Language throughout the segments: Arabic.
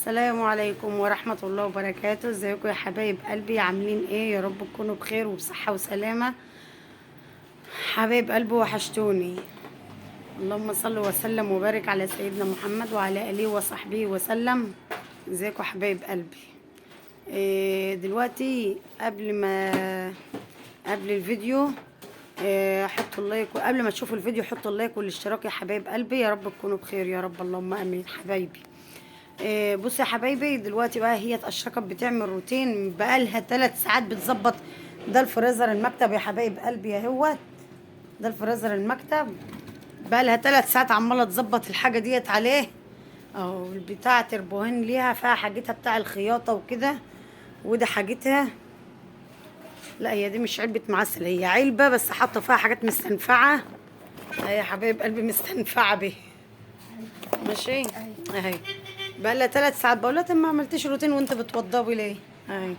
السلام عليكم ورحمة الله وبركاته. ازيكم يا حبايب قلبي؟ عاملين ايه؟ يا رب تكونوا بخير وبصحة وسلامة. حبايب قلبي وحشتوني. اللهم صل وسلم وبارك على سيدنا محمد وعلى آله وصحبه وسلم. ازيكم حبايب قلبي؟ دلوقتي قبل الفيديو، حطوا اللايك، وقبل ما تشوفوا الفيديو حطوا اللايك والاشتراك يا حبايب قلبي. يا رب تكونوا بخير يا رب، اللهم امين حبايبي. بصي يا حبايبي، دلوقتي بقى هي اتأشركت بتعمل روتين بقالها 3 ساعات بتظبط. ده الفريزر المكتب يا حبايب قلبي اهوت. ده الفريزر المكتب بقالها 3 ساعات عماله تظبط الحاجه ديت عليه. اهو البتاع تربوهين ليها فيها حاجتها بتاع الخياطه وكده، وده حاجتها. لا هي دي مش علبه معسل، هي علبه بس حاطه فيها حاجات مستنفعه. اهي يا حبايب قلبي مستنفعه به. ماشي اهي. بقى لها 3 ساعات بقول لها ما عملتيش روتين وانت بتوضبي ليه؟ اهي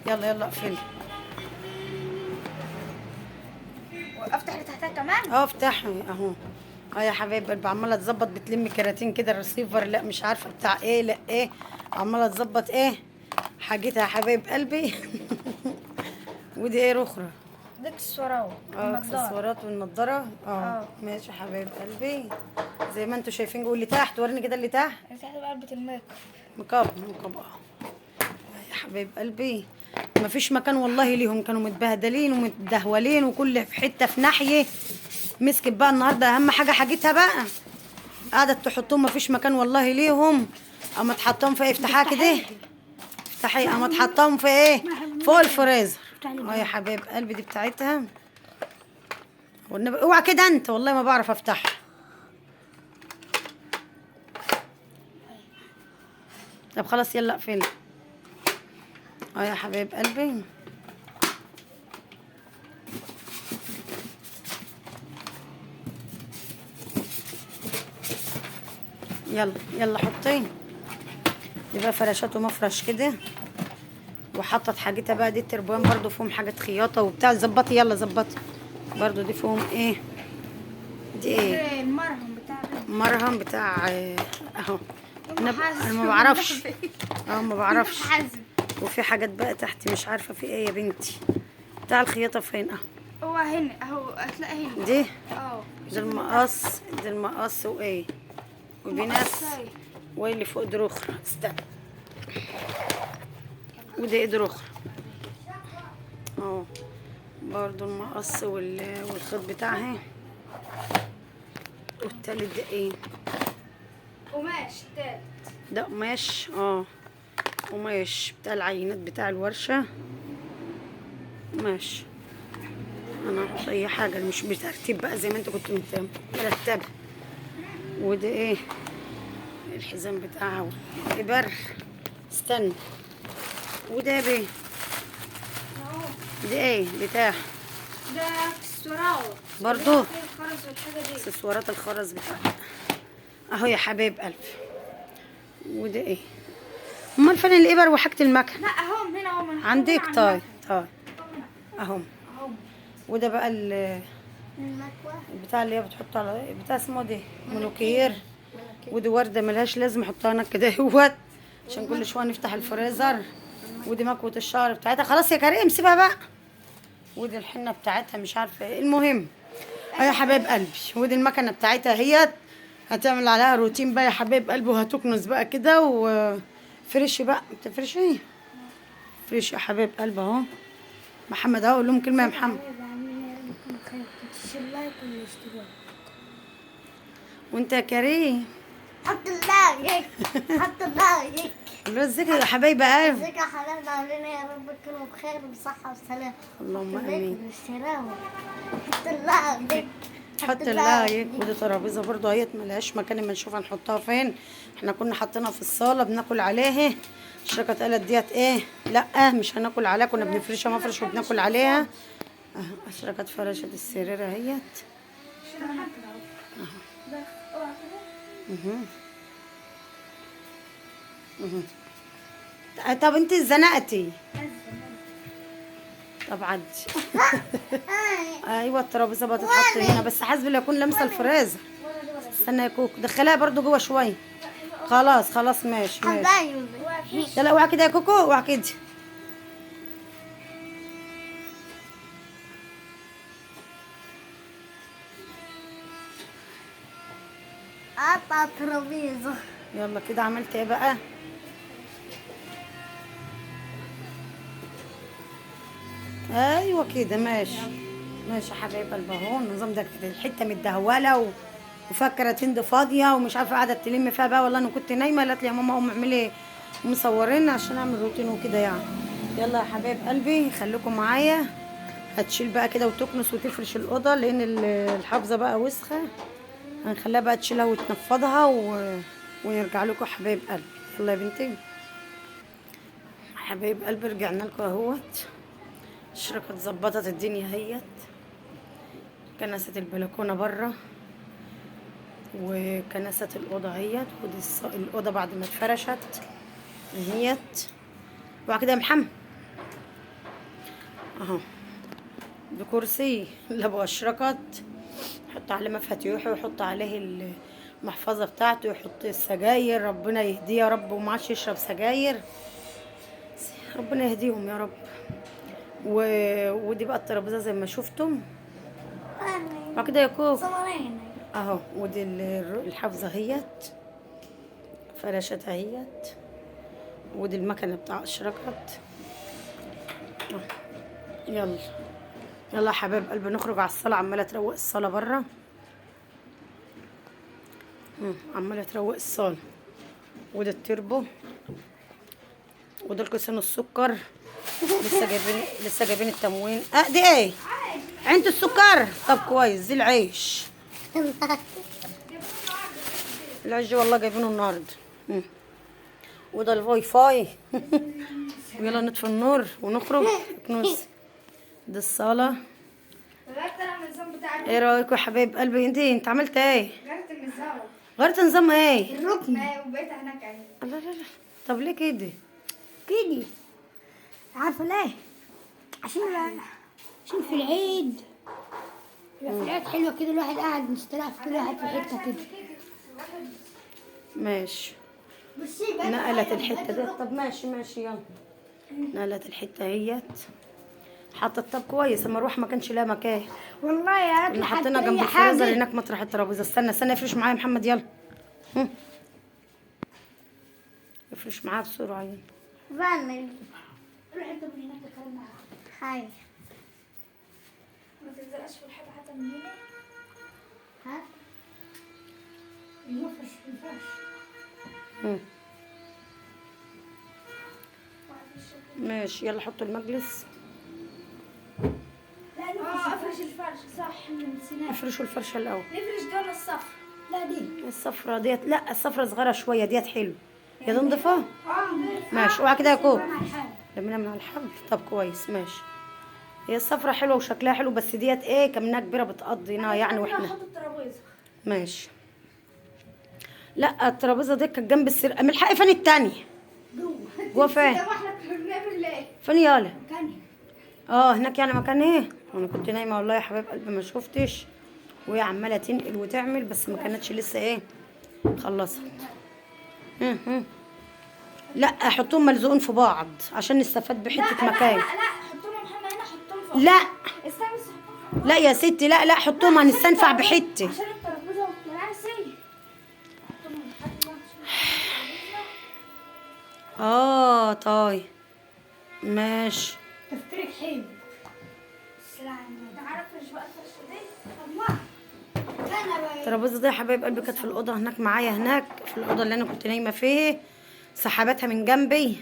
يلا يلا اقفلي. وافتح اللي تحتها كمان. افتحي اهو. يا حبايب قلبي عماله تظبط، بتلم كراتين كده الرسيفر، لا مش عارفه بتاع ايه، لا ايه، عماله تظبط ايه حاجتها يا حبايب قلبي. ودي ايه رخرة؟ دي اكسسوارات اكسسوارات والنضاره. ماشي يا حبايب قلبي، زي ما انتوا شايفين. قولي تحت، وريني كده اللي تحت. اللي تحت بقى علبة الميك مكب يا حبايب قلبي. مفيش مكان والله ليهم، كانوا متبهدلين ومتدهولين وكل في حته في ناحيه. مسكت بقى النهارده اهم حاجه حاجتها بقى، قعدت تحطهم مفيش مكان والله ليهم. اما تحطهم في ايه؟ افتحها كده افتحي. اما تحطهم في ايه؟ فوق الفريزر. يا حبايب قلبي دي بتاعتها. والنبي اوعى كده انت، والله ما بعرف افتحها. طب خلاص يلا اقفلي. يا حبايب قلبي يلا يلا حطيه. دي بقى فراشات ومفرش كده، وحطت حاجتها بقى. دي التربوان برضو فيهم حاجات خياطه وبتاع. ظبطي يلا ظبطي برضو. دي فيهم ايه؟ دي ايه؟ المرهم بتاع اهو. انا ما بعرفش. ما بعرفش. وفي حاجات بقى تحت مش عارفه في ايه يا بنتي. بتاع الخياطه فين؟ هو هنا اهو، هتلاقي هنا دي ده المقص. ده المقص وايه وبناس. وايه اللي فوق؟ دي اخرى، استنى. وده ايه؟ دي اخرى برضو المقص والخيط بتاعها. والتالت ده ايه؟ قماش تالت. ده قماش. قماش بتاع العينات بتاع الورشة. قماش. انا هحط اي حاجة مش بترتيب بقى زي ما انت كنت مرتبة. وده ايه؟ الحزام بتاعها والإبر. استنى. وده بيه؟ دي ايه بتاع؟ ده اكسسوارات برضو الخرز والحاجة دي. اكسسوارات الخرز بتاعها اهو يا حبايب قلبي. وده ايه؟ امال فين الابر وحاجه المكنه؟ لا اهو هنا اهو عندك. طيب اهو. وده بقى البتاع اللي هي بتحطه على بتاع اسمه ده مونوكير. ودي ورده ملهاش لازمه احطها انا كده اهوت عشان كل شويه نفتح الفريزر. ودي مكوه الشعر بتاعتها. خلاص يا كريم سيبها بقى. ودي الحنه بتاعتها مش عارفه ايه. المهم يا حبايب قلبي، ودي المكنه بتاعتها هي هتعمل عليها روتين بقى يا حبايب قلبي، وهتكنس بقى كده وفرشي بقى. بتفرشي ايه؟ فرشي يا حبايب قلبي اهو. محمد اهو، قول لهم كلمه يا محمد. وانت يا كريم حط اللايك حط اللايك. ازيك يا حبايب قلبي؟ ازيك يا حبايبي؟ عاملين ايه؟ يا رب تكونوا بخير وبصحة وسلامة. اللهم امين. حط اللايك حط اللايك. ودي ترابيزه برضو اهيت ملهاش مكان، اما نشوف هنحطها فين. احنا كنا حاطينها في الصاله بناكل عليها. الشركه قالت ديت ايه؟ لا مش هناكل عليها، كنا بنفرشها مفرش وبناكل عليها. الشركه فرشت السرير اهيت. طب انت اتزنقتي. طب عدي. ايوه الترابيزه بقى تتحط هنا، بس حسب اللي يكون لامسه الفريزر. استنى يا كوكو دخلها برضو جوه شويه. خلاص خلاص ماشي ماشي. حبايبي يلا اوعى كده يا كوكو، اوعى كده. قطع ترابيزه. يلا كده عملت ايه بقى؟ ايوه كده ماشي. ماشي يا حبايب قلبي، اهو النظام ده كده. الحته متدهوله وفاكره تند فاضيه ومش عارفه قاعده تلم فيها بقى. والله انا كنت نايمه، قالت لي يا ماما قومي اعملي مصورين عشان اعمل روتين وكده يعني. يلا يا حبايب قلبي خليكم معايا. هتشيل بقى كده وتكنس وتفرش الاوضه لان الحافظه بقى وسخه. هنخليها بقى تشيلها وتنفضها ونرجع لكم حبايب قلبي. يلا يا بنتي حبايب قلبي، رجعنا لكم اهوت. الشركة اتظبطت الدنيا اهيت. كنست البلكونة بره وكنست الأوضة اهيت. ودي الأوضة بعد ما اتفرشت اهيت. وبعد كده يا محمد اهو ده كرسي اللي ابو اشركت. يحط عليه مفاتيحه ويحط عليه المحفظة بتاعته ويحط السجاير. ربنا يهديه يا رب، ومعادش يشرب سجاير. ربنا يهديهم يا رب. ودي بقى الترابيزه زي ما شفتم. بعد كده يا كوك صورين. اهو. ودي الحافظه اهيت، فرشت اهيت. ودي المكنه بتاع اشركت. يلا يلا يا حبايب قلبي نخرج على الصاله. عماله تروق الصاله بره، عماله تروق الصاله. وده التربو، وده الكيسان السكر. لسه جايبين التموين. دي ايه؟ عند السكر. طب كويس. دي العيش. العيش والله جايبينه النهارده. وده الواي فاي. ويلا نطفي النور ونخرج كنوز. دي الصاله. ايه رايكم يا حبايب قلبي؟ انت عملت ايه؟ غيرت النظام. غيرت نظام ايه؟ الركن وبقيت هناك يعني. لا لا لا. طب ليه كده؟ كده. عارفه ليه؟ عشان في العيد يبقى في العيد حلوه كده، الواحد قاعد مستريح في كل واحد في حته كده. ماشي. بصي نقلت الحته دي. طب ماشي ماشي يلا. نقلت الحته اهيت. حطت. طب كويس. اما اروح ما كانش لها مكان. والله يا ريت اللي حطينا جنب الفريزر هناك مطرح الترابيزه. استنى افرش معايا يا محمد. يلا افرش معايا بسرعه. يلا فانا روح انت من هناك تكلم معاها. هاي ما تلزقش في الحاجة حتى من هنا. ها المفرش ماشي. يلا حطوا المجلس. افرش الفرش صح، نسيناه. افرشوا الفرشه الاول. نفرش دول الصف. لا دي الصفرة ديت. لا الصفرة صغيرة شوية. ديت حلو. يا دي نضيفها. اه ماشي. اوعى كده يا كوك. مع الحال. لمينا من على الحبل. طب كويس ماشي. هي الصفرة حلوة وشكلها حلو، بس ديت ايه كمنها كبيرة بتقضينا يعني واحنا. احط الترابيزه. ماشي. لا الترابيزة دي كانت جنب السر. من الحق فين التانية؟ جوه فين؟ طب احنا كنا بنعمل ايه؟ فين يالا؟ كان هناك يعني مكان ايه؟ انا كنت نايمة والله يا حبايب قلبي ما شفتش. وهي عمالة تنقل وتعمل بس ما كانتش لسه ايه خلصت. لا حطوهم ملزوقين في بعض عشان نستفاد بحتة مكان. لا حطهم يا محمد هنا، حطهم فوق. لا استنى بس حطهم. لا يا ستي. لا حطوهم هنستنفع بحتة. عشان الترابيزه والكراسي. حطهم لحد ما طيب ماشي. تفكيرك حلو. تعرف ايش بقى الفرشه دي؟ الله انا بقى الترابيزة دي يا حبايب قلبي كانت في الأوضة هناك معايا. هناك في الأوضة اللي أنا كنت نايمة فيها. سحبتها من جنبي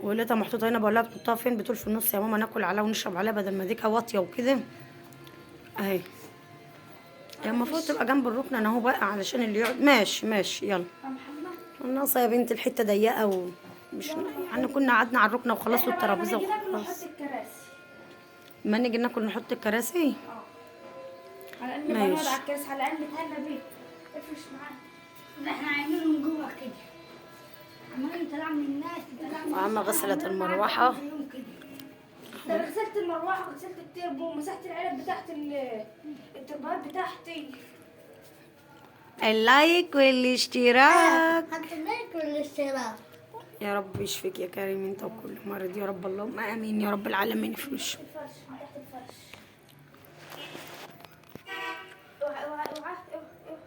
ولقيتها محطوطة هنا. بقول لها تحطها فين؟ بتقول في النص يا ماما ناكل عليها ونشرب عليها بدل ما ديكها واطية وكده. اهي هي المفروض تبقى جنب الركن. انا اهو بقى علشان اللي يقعد. ماشي يلا. يا محمد ناقصة يا بنت الحتة ضيقة ومش يعني كنا قعدنا على الركنة وخلصوا الترابيزة نحط وخلاص. الكراسي. ما نيجي ناكل نحط الكراسي. على الاقل ماشي. نقعد على الكراسي، على الاقل نتهنى بيه. افرش معانا. احنا عايزينه من جوه كده. عمال يطلع من الناس. وعم غسلت المروحة. يوم كده. ده انا غسلت المروحه وغسلت التربو ومسحت العلب بتاعت التربات بتاعتي. اللايك والاشتراك. حط اللايك والاشتراك. يا رب يشفيك يا كريم انت وكل مريض يا رب، اللهم امين يا رب العالمين. في وشه الفرش من تحت الفرش. اوعى اوعى اوعى اوعى.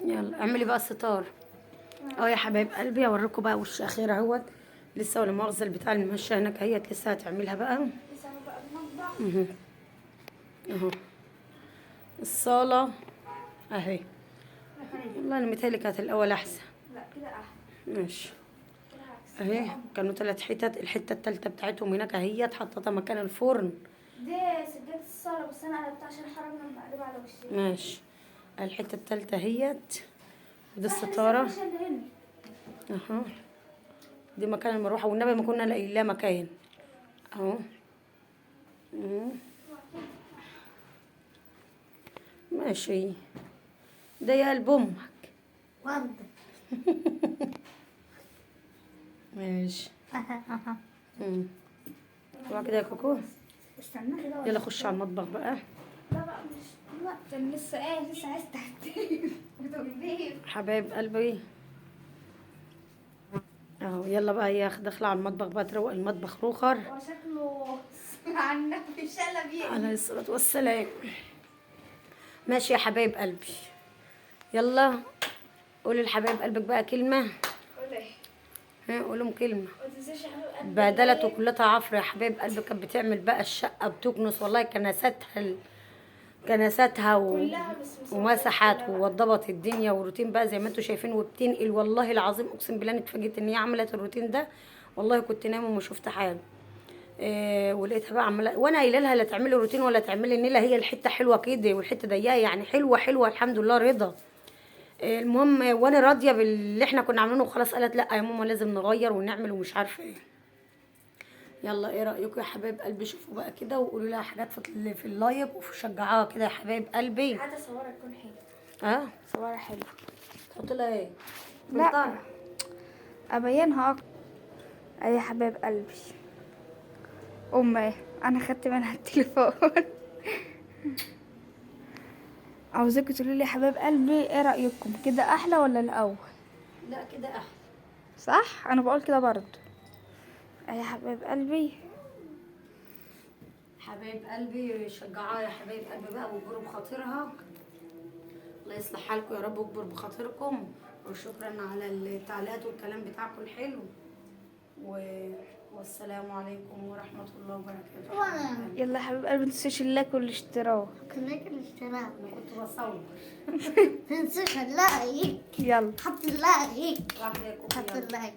يلا اعملي بقى الستار. اه يا حبايب قلبي اوريكم بقى وش اخير اهوت. لسه ولا مؤاخذه البتاع الممشى هناك اهيت لسه هتعملها بقى. لسه بقى المطبخ. اهو الصاله اهي. والله انا متهيألي كانت الاول احسن. لا كده احلى. ماشي كده عكس. اهي. كانوا 3 حتت، الحته التالتة بتاعتهم هناك اهيت حطيتها مكان الفرن. دي سجادة الصالة بس انا قلبتها عشان حرمنا المقلوب على وشي. ماشي. الحته التالتة اهيت. ودي صح، لسه الستاره الفرشة اللي هنا. اهو. دي مكان المروحه والنبي ما كنا لاقيين لها مكان اهو. ماشي. ده يا قلب امك. ورد. ماشي. طبعا كده يا كوكو. استنى كده. يلا خش على المطبخ بقى. لا بقى مش لا كان لسه لسه عايز تحتيه وتنظيف. حبايب قلبي اهو. يلا بقى هي داخله على المطبخ بقى تروق المطبخ روخر. وشكله عن النبي شلبي. عليه الصلاه والسلام. ماشي يا حبايب قلبي. يلا قولي لحبايب قلبك بقى كلمه. قولي. ها قولهم كلمه. ما تنسيش يا حبيب قلبي. بهدلت وكلتها عفر يا حبايب قلبي. كانت بتعمل بقى الشقه بتكنس والله كنساتها كلها بس ومسحت ووضبت الدنيا وروتين بقى زي ما انتوا شايفين وبتنقل. والله العظيم اقسم بالله اني اتفاجئت ان هي عملت الروتين ده. والله كنت نايمه وما شفت حاجه. ولقيتها بقى عماله وانا قايله لها لا تعملي روتين ولا تعملي النيله، هي الحته حلوه كده والحته ضيقه يعني حلوه الحمد لله رضا. المهم وانا راضيه باللي احنا كنا عاملينه وخلاص. قالت لا يا ماما لازم نغير ونعمل ومش عارفه ايه. يلا ايه رايكم يا حبايب قلبي؟ شوفوا بقى كده وقولوا لها حاجات في اللايك وشجعوها كده يا حبايب قلبي. حتى صورها تكون حلوه. ها صورها حلوه. تحط لها ايه؟ لا. فلتر؟ ابينها اكتر. اي يا حبايب قلبي. ايه انا خدت منها التليفون. عاوزاكم تقولوا لي يا حبايب قلبي ايه رايكم، كده احلى ولا الاول؟ لا كده احلى. صح انا بقول كده برضو. اي يا حبايب قلبي. حبايب قلبي شجعوها يا حبايب قلبي بقى واجبروا بخاطرها. الله يصلح حالكم يا رب واجبروا بخاطركم. وشكرا على التعليقات والكلام بتاعكم الحلو والسلام عليكم ورحمة الله وبركاته. يلا يا حبايب قلبي متنسوش اللايك والاشتراك. كلك الاشتراك. انا كنت بصور. تنسوش اللايك. يلا حط اللايك. واحدة يا كوكو حط يلا. اللايك.